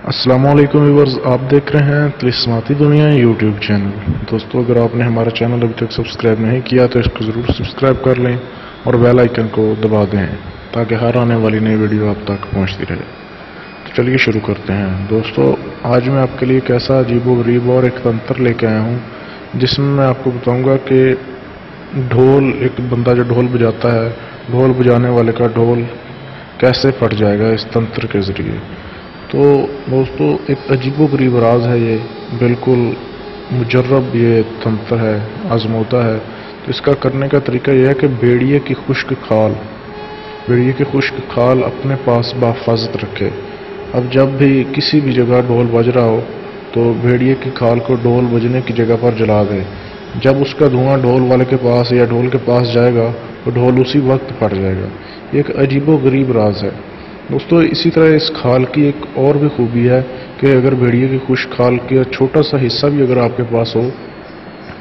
अस्सलामुअलैकुम व्यूअर्स, आप देख रहे हैं तिलिस्माती दुनिया यूट्यूब चैनल। दोस्तों, अगर आपने हमारा चैनल अभी तक सब्सक्राइब नहीं किया तो इसको ज़रूर सब्सक्राइब कर लें और बेल आइकन को दबा दें ताकि हर आने वाली नई वीडियो आप तक पहुंचती रहे। तो चलिए शुरू करते हैं। दोस्तों, आज मैं आपके लिए एक ऐसा अजीबोगरीब और एक तंत्र लेके आया हूँ जिसमें मैं आपको बताऊँगा कि ढोल, एक बंदा जो ढोल बजाता है, ढोल बजाने वाले का ढोल कैसे फट जाएगा इस तंत्र के ज़रिए। तो दोस्तों, एक अजीबोगरीब राज है ये, बिल्कुल मुजर्रब ये तंत्र है, आजमौदा है। तो इसका करने का तरीका यह है कि भेड़िए की खुश्क खाल अपने पास बाफाजत रखे। अब जब भी किसी भी जगह ढोल बज रहा हो तो भेड़िए की खाल को ढोल बजने की जगह पर जला दे। जब उसका धुआं ढोल वाले के पास या ढोल के पास जाएगा तो ढोल उसी वक्त फट जाएगा। ये एक अजीबोगरीब राज है दोस्तों। इसी तरह इस खाल की एक और भी खूबी है कि अगर भेड़िए की खुश्क खाल का छोटा सा हिस्सा भी अगर आपके पास हो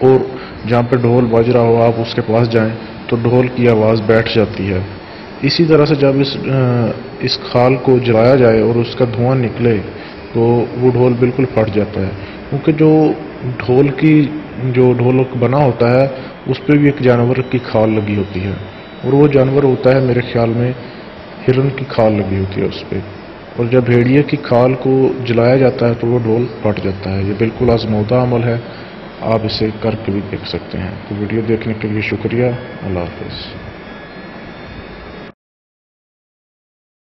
और जहाँ पे ढोल बज रहा हो आप उसके पास जाएं तो ढोल की आवाज़ बैठ जाती है। इसी तरह से जब इस खाल को जलाया जाए और उसका धुआं निकले तो वो ढोल बिल्कुल फट जाता है, क्योंकि जो ढोलक बना होता है उस पर भी एक जानवर की खाल लगी होती है और वो जानवर होता है मेरे ख्याल में हिरन की खाल लगी होती है उस पर। और जब भेड़िए की खाल को जलाया जाता है तो वो ढोल फट जाता है। ये बिल्कुल आजमौदा अमल है, आप इसे करके भी देख सकते हैं। तो वीडियो देखने के लिए शुक्रिया। अल्लाह हाफ़िज़।